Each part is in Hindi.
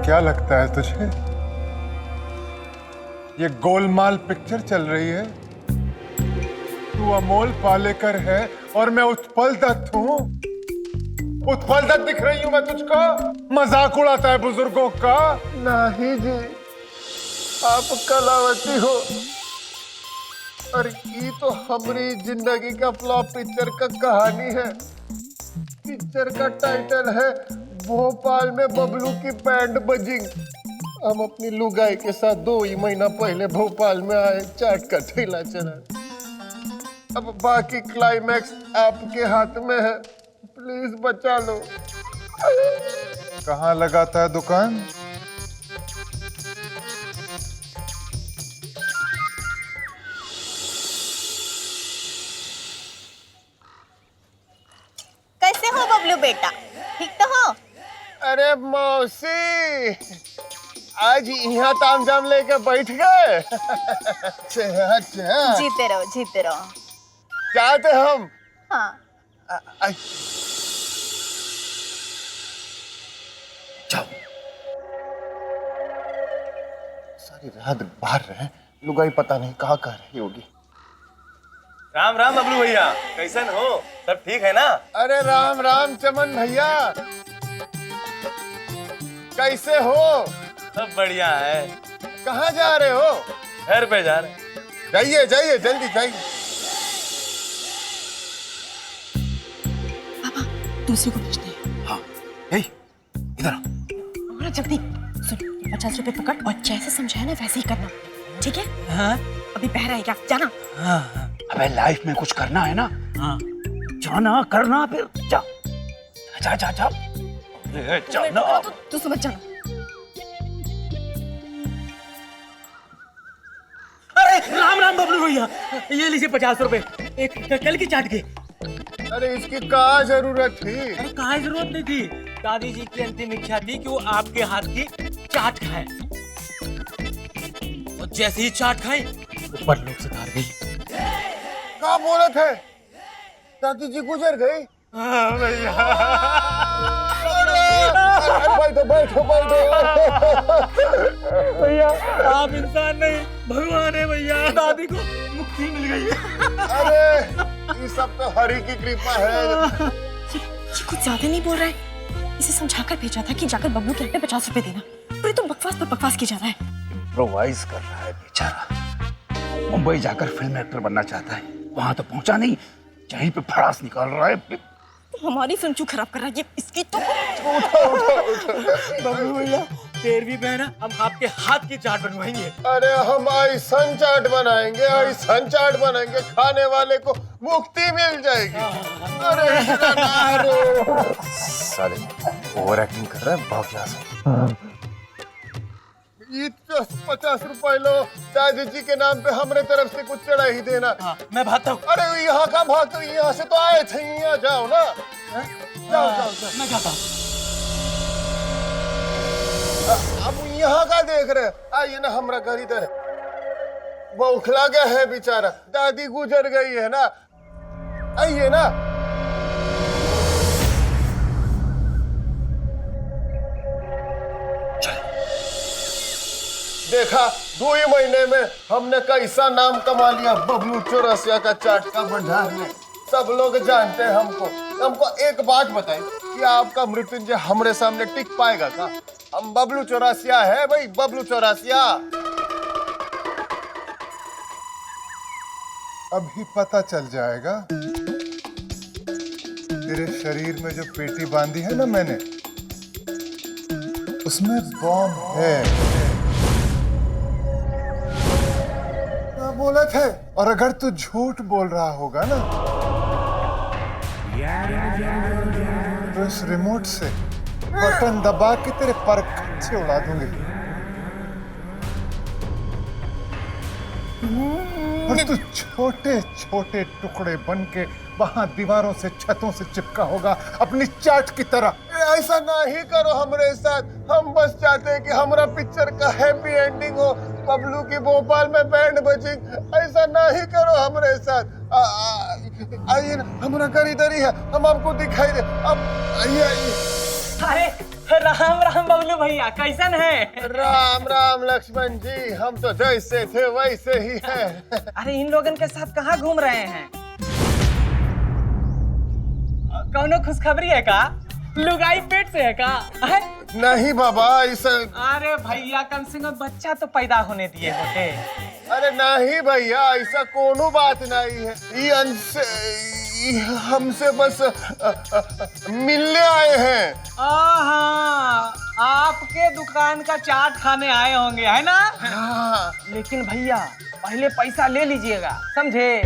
क्या लगता है तुझे ये गोलमाल पिक्चर चल रही है? तू अमोल पालेकर है और मैं उत्पल दत्त हूं। उत्पल दत्त दिख रही हूं मैं तुझको? मजाक उड़ाता है बुजुर्गों का? नहीं जी, आप कलावती हो और ये तो हमारी जिंदगी का फ्लॉप पिक्चर का कहानी है। पिक्चर का टाइटल है भोपाल में बबलू की बैंड बजिंग। हम अपनी लुगाई के साथ 2 ही महीना पहले भोपाल में आए, चाट का ठेला चला। अब बाकी क्लाइमैक्स आपके हाथ में है, प्लीज बचा लो। कहाँ लगाता है दुकान? कैसे हो बबलू बेटा, ठीक तो हो? अरे मौसी, आज यहाँ तामझाम लेके बैठ गए। जीते रहो जीते रहो। चाहते हम हाँ। जाओ। सारी रात बाहर रहे, लुगाई पता नहीं कहाँ कहाँ रही होगी। राम राम बबलू भैया, कैसन हो? सब ठीक है ना? अरे राम राम चमन भैया, कैसे हो? सब बढ़िया है। कहाँ जा रहे हो? घर पे जा रहे। जाइए जाइए, जल्दी जाइए। पापा, दूसरे को पूछते हैं। हाँ, इधर आ। जल्दी सुन, 50 रुपए पकड़ और जैसे समझाया ना वैसे ही करना, ठीक है? हाँ? अभी बह रहा है क्या? जाना। हाँ। अबे लाइफ में कुछ करना है ना? हाँ। जाना करना फिर जा जा जा जा। जाना। तू समझ जाना। अरे राम राम बबलू भैया, ये लीजिए 50 रुपए, एक कल की चाट की। अरे इसकी क्या जरूरत थी? अरे कहाँ जरूरत नहीं थी, दादी जी की अंतिम इच्छा थी कि वो आपके हाथ की चाट खाए। और जैसे ही चाट खाई तो परलोक से तार गई। क्या बोले थे? दादी जी गुजर गई? हाँ भैया। बैठो बैठो बैठो। भैया आप इंसान नहीं भगवान है भैया, दादी को मुक्ति मिल गई है। अरे ये सब तो हरि की कृपा है। ये कुछ ज्यादा नहीं बोल रहा है? इसे समझाकर भेजा था कि जाकर बबलू के हाथ पे 50 रुपए देना, पर ये तो बकवास पर बकवास की जा रहा है। इम्प्रोवाइज कर रहा है बेचारा। मुंबई जाकर फिल्म एक्टर बनना चाहता है, वहां तो पहुंचा नहीं, यहीं पे फड़ास निकाल रहा है। तो हमारी सुनचू खराब कर रहा है ये, इसकी तो। बबलू भैया, 13वीं बहन, हम आपके हाथ की चाट बनवाएंगे। अरे हम ऐसा चाट बनाएंगे, ऐसा चाट बनाएंगे, खाने वाले को मुक्ति मिल जाएगी। अरे इतना ना रो। साले ओवर एक्टिंग कर रहे हैं बहुत से। ये तो 50 रुपए लो, दादी जी के नाम पे हमारे तरफ से कुछ चढ़ा ही देना। हाँ, मैं भागता हूँ। अरे यहाँ का भाग, यहाँ से तो आए थे, यहाँ जाओ ना। जाओ जाओ जाओ। मैं जाता हूँ। अब यहाँ का देख रहे? आइए ना, हमारा घर इधर है। वो उखला गया है बेचारा, दादी गुजर गई है ना। आइए ना। देखा, 2 ही महीने में हमने कैसा नाम कमा लिया बबलू चौरसिया का चाट का भंडार में। सब लोग जानते हैं हमको। हमको एक बात बताइए कि आपका मृत्युंजय हमारे सामने टिक पाएगा क्या? हम बबलू चौरसिया है भाई, बबलू चौरसिया। अभी पता चल जाएगा। तेरे शरीर में जो पेटी बांधी है ना मैंने, उसमें बॉम्ब है। बोले थे। और अगर तू झूठ बोल रहा होगा ना, तो इस रिमोट से बटन दबा के तेरे पर से उड़ा दूंगी। और तू छोटे छोटे टुकड़े बन के वहां दीवारों से, छतों से चिपका होगा अपनी चाट की तरह। ऐसा ना ही करो हमारे साथ। हम बस चाहते हैं कि हमारा पिक्चर का हैप्पी एंडिंग हो, बबलू की भोपाल में बैंड बजिंग। ऐसा ना ही करो हमारे साथ। आइए ना, हमारा घर इधर ही है, हम आपको दिखाई दे। अब आइए आइए। अरे राम राम बबलू भैया, कैसन है? राम राम लक्ष्मण जी, हम तो जैसे थे वैसे ही हैं। अरे इन लोगन के साथ कहाँ घूम रहे हैं? कौनो खुशखबरी है का? लुगाई पेट से है का? नहीं बाबा, ऐसा। अरे भैया कम से कम बच्चा तो पैदा होने दिए होते। अरे नहीं भैया, ऐसा कोनो बात नहीं है। ये हमसे बस मिलने आए हैं। आपके दुकान का चाट खाने आए होंगे, है ना? हाँ। लेकिन भैया पहले पैसा ले लीजिएगा, समझे?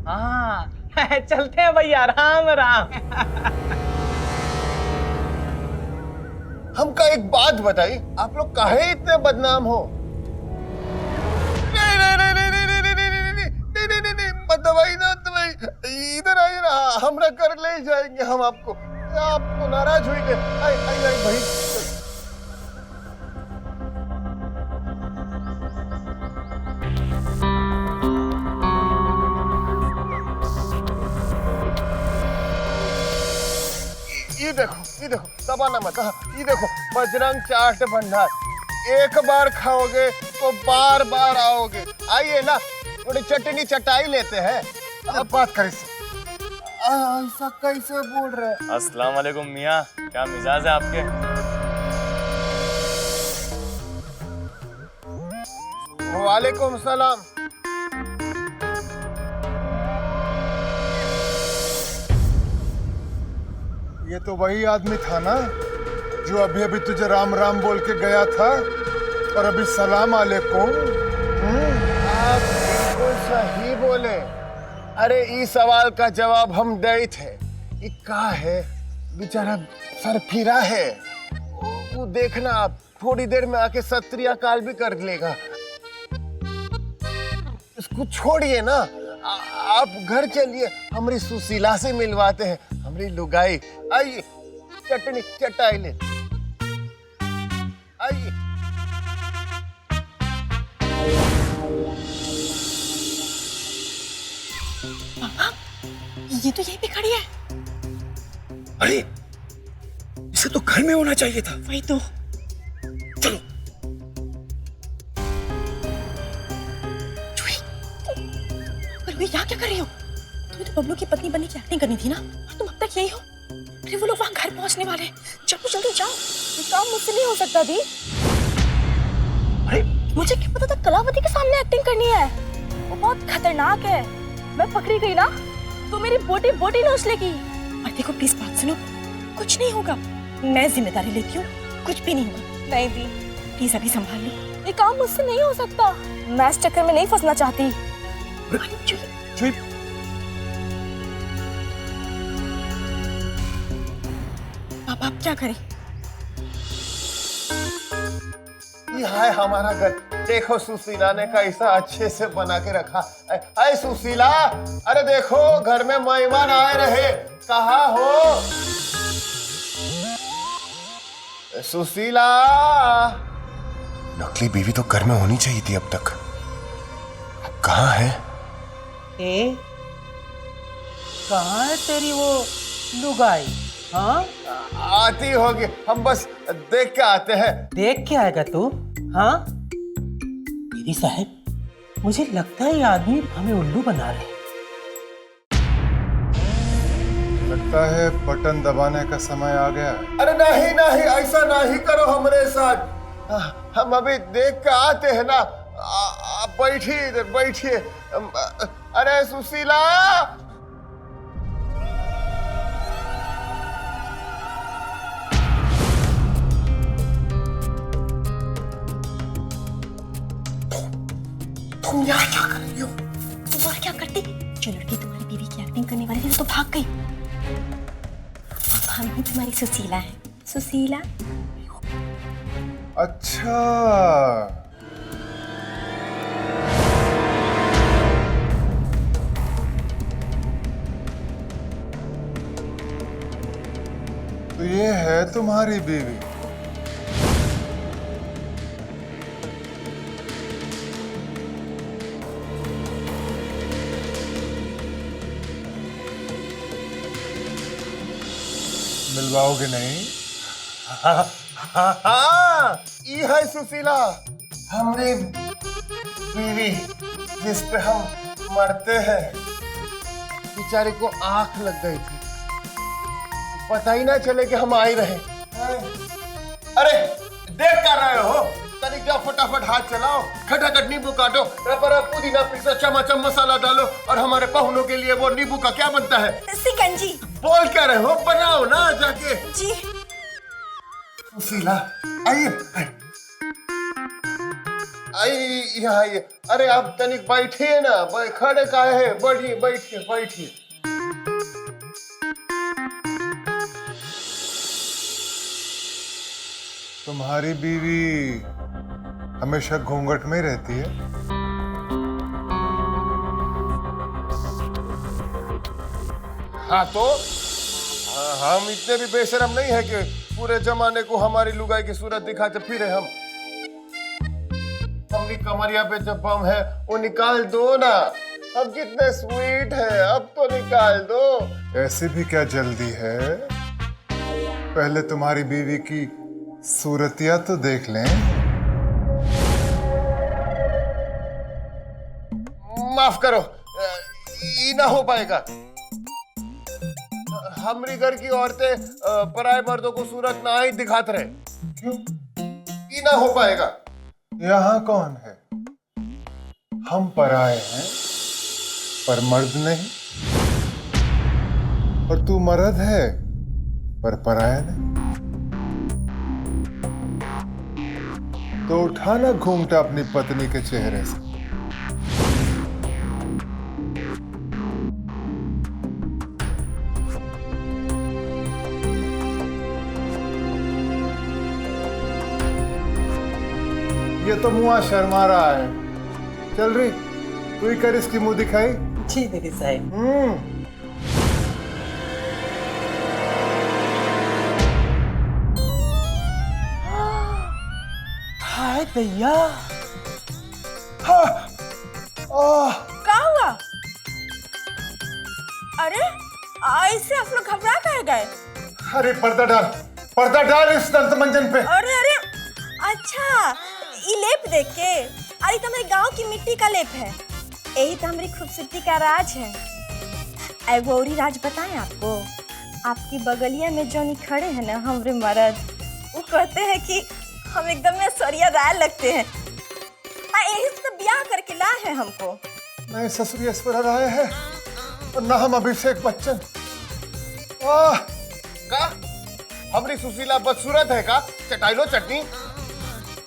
हाँ चलते हैं भैया, राम राम। हमका एक बात बताई, आप लोग काहे इतने बदनाम हो? नहीं नहीं नहीं नहीं नहीं नहीं नहीं नहीं नहीं नहीं नहीं नहीं नहीं, मत दवाई ना दवाई, इधर आइए ना, हमरा कर ले जाएंगे हम आपको नाराज हुई के। आई आई आई भाई, ये देखो दबाना मत। हाँ, ये देखो बजरंग चाट भंडार, एक बार खाओगे तो बार बार आओगे। आइए ना, थोड़ी चटनी चटाई लेते हैं। अब बात करें ऐसा कैसे बोल रहे हैं? अस्सलाम वालेकुम मियाँ, क्या मिजाज है आपके? वालेकुम सलाम। ये तो वही आदमी था ना जो अभी अभी तुझे राम राम बोल के गया था और अभी सलाम अलैकुम। आप बिल्कुल सही बोले। अरे इस सवाल का जवाब हम दे थे। ये का है, बेचारा सर फिरा है। वो देखना, आप थोड़ी देर में आके सत्रिय अकाल भी कर लेगा। इसको छोड़िए ना, आप घर चलिए, हमारी सुशीला से मिलवाते हैं, हमारी लुगाई। आइए, चटनी चटाई ले, आइए। ये तो यहीं पे खड़ी है। अरे इसे तो घर में होना चाहिए था। वही तो। चलो। पर यहाँ क्या कर रही हो? तुम्हें तो बबलू की पत्नी बनने की एक्टिंग करनी थी ना, और तुम अब तक यही हो। अरे वो लोग वहाँ घर पहुँचने वाले हैं, चलो जल्दी जाओ। ये काम मुझसे नहीं हो सकता दी। अरे मुझे क्या पता था कलावती के सामने एक्टिंग करनी है। वो बहुत खतरनाक है। मैं पकड़ी गई ना तो मेरी बोटी बोटी नोच लेगी। और देखो प्लीज बात सुनो, कुछ नहीं होगा, मैं जिम्मेदारी लेती हूँ, कुछ भी नहीं होगा। नहीं दी, प्लीज अभी संभाल लो। ये काम मुझसे नहीं हो सकता, मैं इस चक्कर में नहीं फंसना चाहती। चुप। अब आप क्या करें? ये है हमारा घर। देखो सुशीला ने कैसा अच्छे से बना के रखा। अरे सुशीला, अरे देखो घर में मेहमान आए रहे, कहाँ हो सुशीला? नकली बीवी तो घर में होनी चाहिए थी अब तक, अब कहाँ है? कहाँ है तेरी वो लुगाई? हाँ आती होगी, हम बस देख के आते हैं। देख के आएगा तू? हाँ दीदी साहब, मुझे लगता है ये आदमी हमें उल्लू बना रहे हैं। लगता है बटन दबाने का समय आ गया। अरे नहीं नहीं, ऐसा नहीं करो हमारे साथ, हम अभी देख के आते हैं ना। आप बैठिए, इधर बैठिए। अरे सुशीला, तुम यहाँ क्या कर रही हो? तुम और क्या करती? जो लड़की तुम्हारी बीवी की एक्टिंग करने वाली थी तो भाग गई। अब हम ही तुम्हारी सुशीला है। सुशीला। अच्छा, तो ये है तुम्हारी बीवी। मिलवाओगे नहीं? हाँ, ये है सुशीला, हमारी बीवी, जिस पे हम मरते हैं। बेचारे को आंख लग गई थी, पता ही ना चले कि हम आए रहे। अरे देख कर रहे हो, तनिक जाओ फटाफट हाथ चलाओ, खटाखट नींबू काटो, रबर पुदीना पीसो, चमाचम मसाला डालो, और हमारे पहुनों के लिए वो नींबू का क्या बनता है? सिकंजी। बोल क्या रहे हो, बनाओ ना जाके। जी। सुशीला आइए, आइए यहाँ आइए। अरे आप तनिक बैठिए ना, खड़े काहे है, बैठिए बैठिए बैठिए। तुम्हारी बीवी हमेशा घूंघट में रहती है? हाँ तो हम इतने भी बेशरम नहीं है कि पूरे जमाने को हमारी लुगाई की सूरत दिखाते फिरे हम। अपनी कमरिया पे जब बम है वो निकाल दो ना, अब कितने स्वीट है, अब तो निकाल दो। ऐसे भी क्या जल्दी है? पहले तुम्हारी बीवी की सूरतिया तो देख लें। माफ करो, ये ना हो पाएगा। हमारी घर की औरतें पराये मर्दों को सूरत ना ही दिखाते रहे। क्यों? ये ना हो पाएगा। यहाँ कौन है? हम पराये हैं पर मर्द नहीं, और तू मर्द है पर पराया नहीं। तो उठाना घूंघटा अपनी पत्नी के चेहरे से। ये तो मुआ शर्मा रहा है। चल रही, तू ही कर इसकी मुंह दिखाई। जी दीदी साहब। हाय भैया। क्या हुआ? अरे ऐसे आप लोग घबरा काहे गए? अरे पर्दा डाल इस दंत मंजन पे। अरे अरे, अच्छा ये लेप देख के? अरे तो हमारे गांव की मिट्टी का लेप है, यही तो हमारी खूबसूरती का राज है। एगो और राज बताएं आपको, आपकी बगलिया में जो खड़े हैं ना हमारे मर्द, वो कहते हैं कि हम एकदम ऐश्वर्या राय लगते हैं। यही तो ब्याह करके लाए हैं हमको। नहीं ससुरी ऐश्वर्या राय है और ना हम अभिषेक बच्चन। का हमारी सुशीला बदसूरत है का? चटाई लो चटनी।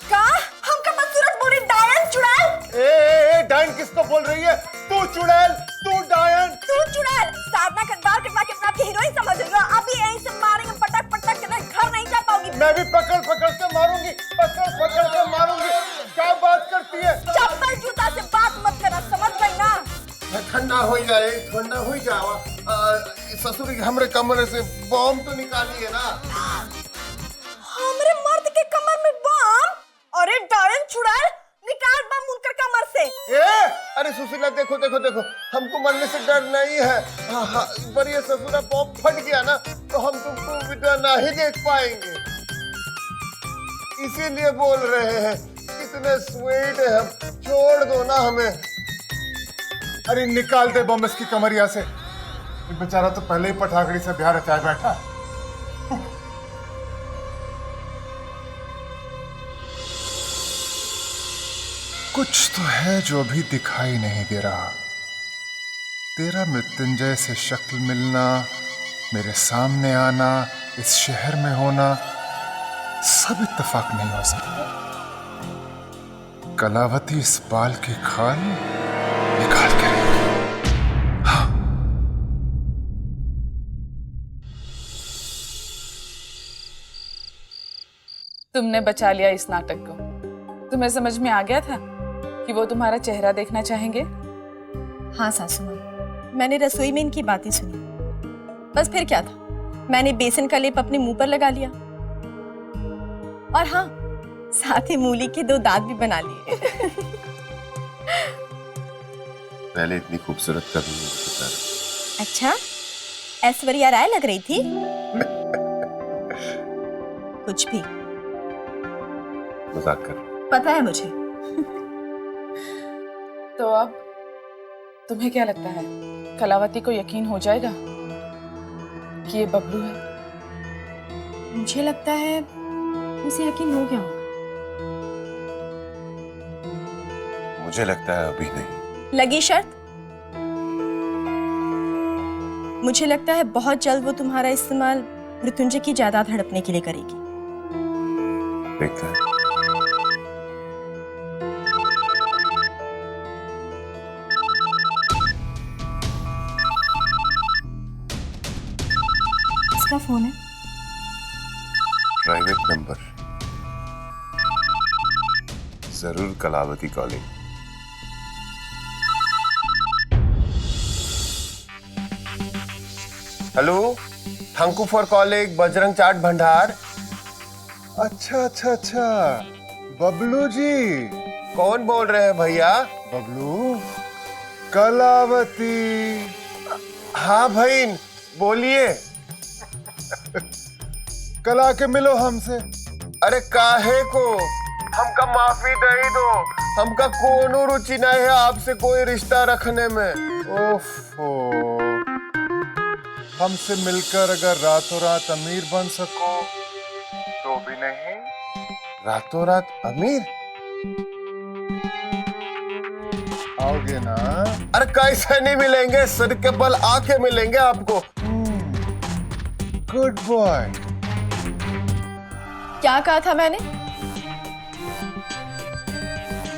का हमका बदसूरत बोली? डायन चुड़ैल। ए डायन किसको बोल रही है? तू चुड़ैल, तू डायन। तू चुड़ैल साधना के बाल कटवा के अपना आपकी हीरोइन समझ रही हो? अभी यहीं से मारेंगे पटक पटक के, घर नहीं जा पाओगी। मैं भी पकड़ पकड़ के मारूंगी, पकड़ पकड़ के मारूंगी। क्या बात करती है? चप्पल जूता से बात मत करना, समझ गई ना? ठंडा हो जाए, ठंडा हो जावा। ससुरी हमरे कमरे से बॉम्ब तो निकाली है ना? हमरे मर्द के कमर में बम? अरे डायन चुड़ैल, निकाल बम उनकर कमर से। अरे सुशीला देखो देखो देखो, हमको मरने से डर नहीं है। हाँ, पर ये ससुरा बॉम्ब फट गया ना तो हम तुमको विदा नहीं देख पाएंगे, इसीलिए बोल रहे हैं। कितने स्वीट है हम, छोड़ दो ना हमें। अरे निकाल दे बम इसकी कमरिया से। ये बेचारा तो पहले ही पटाखड़ी से ब्याह रचाए बैठा। कुछ तो है जो अभी दिखाई नहीं दे रहा। तेरा मृत्युंजय से शक्ल मिलना, मेरे सामने आना, इस शहर में होना, सब इत्तेफाक नहीं हो सकता। कलावती इस बाल की खाल निकाल के रहेगी। हाँ। तुमने बचा लिया इस नाटक को। तुम्हें समझ में आ गया था कि वो तुम्हारा चेहरा देखना चाहेंगे? हाँ सासू माँ, मैंने रसोई में इनकी बातें सुनी, बस फिर क्या था, मैंने बेसन का लेप अपने मुंह पर लगा लिया, और हाँ साथ ही मूली के 2 दांत भी बना लिए। पहले इतनी खूबसूरत कभी नहीं। अच्छा, ऐश्वर्या राय लग रही थी? कुछ भी। मजाक कर। पता है मुझे। तो अब तुम्हें क्या लगता है, कलावती को यकीन हो जाएगा कि ये बबलू है? मुझे लगता है उसे यकीन हो गया। मुझे लगता है अभी नहीं। लगी शर्त? मुझे लगता है बहुत जल्द वो तुम्हारा इस्तेमाल मृत्युंजय की जायदाद हड़पने के लिए करेगी। देखते हैं। इसका फोन है। प्राइवेट नंबर, जरूर Kalavati calling. Hello, thank you for calling Bajrang Chaat Bhandar. अच्छा अच्छा अच्छा, बबलू जी। कौन बोल रहे हैं भैया? बबलू, कलावती। हाँ भाई, बोलिए। कल आके मिलो हमसे। अरे काहे को, हमका माफी दे ही दो। हमका कोनो रुचि नहीं है आपसे कोई रिश्ता रखने में। ओफो, हमसे मिलकर अगर रातों रात अमीर बन सको तो भी नहीं। रातों रात अमीर? आओगे ना? अरे कैसे नहीं मिलेंगे, सिर के बल आके मिलेंगे आपको। Good boy. क्या कहा था मैंने?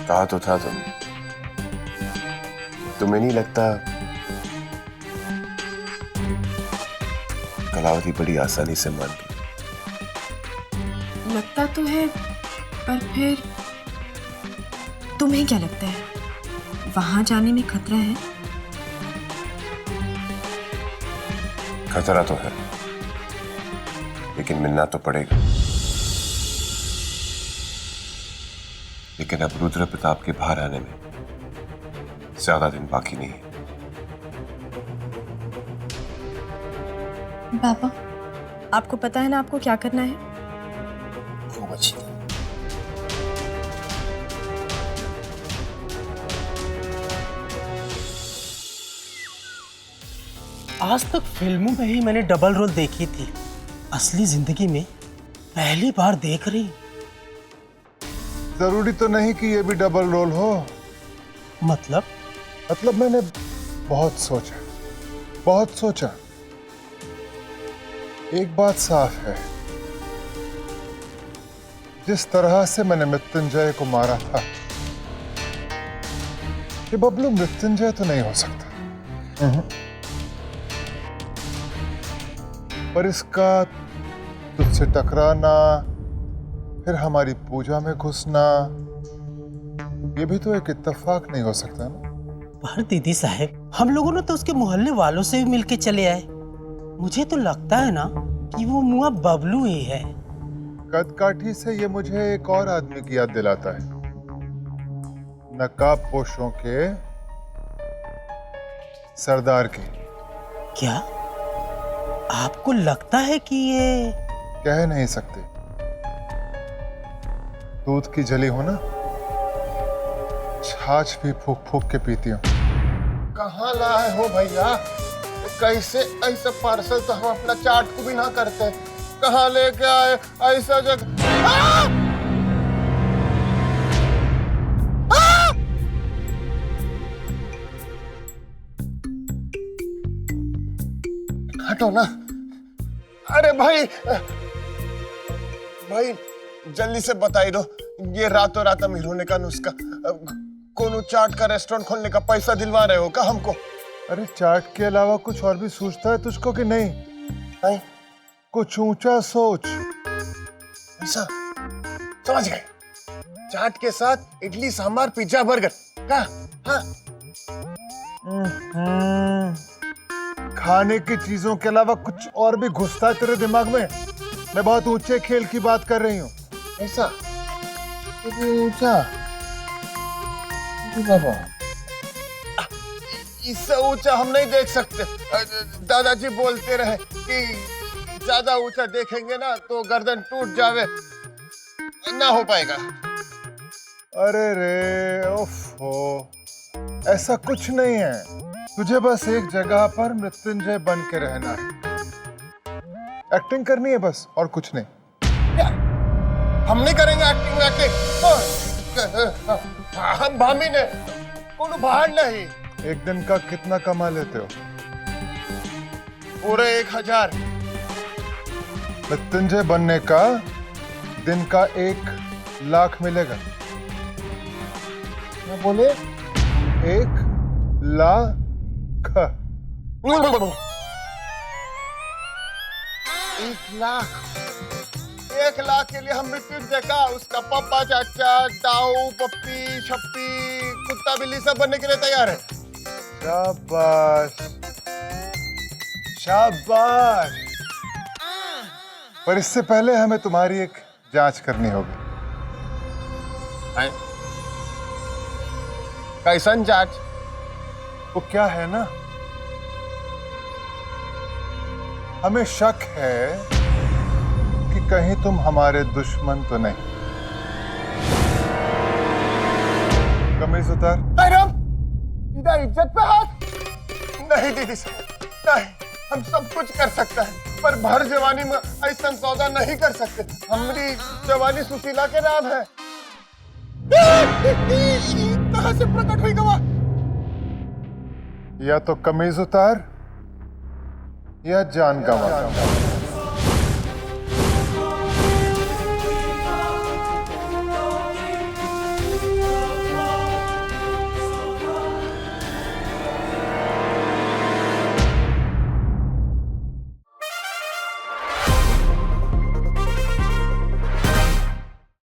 कहा तो था तुम्हें नहीं लगता कलावती बड़ी आसानी से मान गई? लगता तो है, पर फिर तुम्हें क्या लगता है वहां जाने में खतरा है? खतरा तो है, लेकिन मिलना तो पड़ेगा। लेकिन अब रुद्र प्रताप के बाहर आने में ज्यादा दिन बाकी नहीं है। पापा, आपको पता है ना आपको क्या करना है? खूब अच्छी तरह। आज तक फिल्मों में ही मैंने डबल रोल देखी थी, असली जिंदगी में पहली बार देख रही। जरूरी तो नहीं कि ये भी डबल रोल हो। मतलब मैंने बहुत सोचा। एक बात साफ है, जिस तरह से मैंने मृत्युंजय को मारा था, ये बबलू मृत्युंजय तो नहीं हो सकता। पर इसका तुझसे टकराना, फिर हमारी पूजा में घुसना, ये भी तो एक इत्तेफाक नहीं हो सकता ना। पर दीदी साहब, हम लोगों ने तो उसके मोहल्ले वालों से भी मिलके चले आए। मुझे तो लगता है ना कि वो मुआ बबलू ही है। कदकाठी से ये मुझे एक और आदमी की याद दिलाता है, नकाब पोशों के सरदार की। क्या आपको लगता है कि ये? कह नहीं सकते। दूध की जली हो ना, छाछ भी फूक फूक के पीती हूँ। कहाँ लाए हो भैया? कैसे ऐसा पार्सल तो हम अपना चाट को भी ना करते। कहाँ लेके आए ऐसा जगह? हटो ना। अरे भाई जल्दी से बताई दो, ये रातों रात अमीर होने का नुस्खा। कोनो चाट का रेस्टोरेंट खोलने का पैसा दिलवा रहे हो क्या हमको? अरे चाट के अलावा कुछ और भी सोचता है तुझको कि नहीं? नहीं? कुछ ऊंचा सोच। ऐसा समझ गए, चाट के साथ इडली सांभर पिज्जा बर्गर का? हाँ? खाने की चीजों के अलावा कुछ और भी घुसता है तेरे दिमाग में? मैं बहुत ऊंचे खेल की बात कर रही हूँ। ऐसा ऊंचा? बाबा, इससे ऊंचा हम नहीं देख सकते। दादाजी बोलते रहे कि ज्यादा ऊंचा देखेंगे ना तो गर्दन टूट जावे, ना हो पाएगा। अरे रे ओफो, ऐसा कुछ नहीं है, तुझे बस एक जगह पर मृत्युंजय बन के रहना है, एक्टिंग करनी है बस, और कुछ नहीं। क्या? हम नहीं करेंगे एक्टिंग हम भामी ने कोनो बाहर नहीं। एक दिन का कितना कमा लेते हो? पूरे 1000। मृत्युंजय बनने का दिन का 1,00,000 मिलेगा। क्या बोले? 1,00,000। 1,00,000 के लिए हम मृत्युंजय का, उसका पापा, चाचा, ताऊ, पप्पी, छप्पी, कुत्ता, बिल्ली सब बनने के लिए तैयार है। शाबाश शाबाश। पर इससे पहले हमें तुम्हारी एक जांच करनी होगी। कैसन जांच? वो क्या है ना, हमें शक है कि कहीं तुम हमारे दुश्मन तो नहीं। कमीज उतार। सीधा इज्जत पे हाथ? नहीं दीदी साहब, नहीं, हम सब कुछ कर सकते हैं, पर भर जवानी में ऐसा सौदा नहीं कर सकते। हमारी जवानी सुशीला के नाम है। कहां से प्रकट हुई गवाह? या तो कमीज उतार या जान गंवा।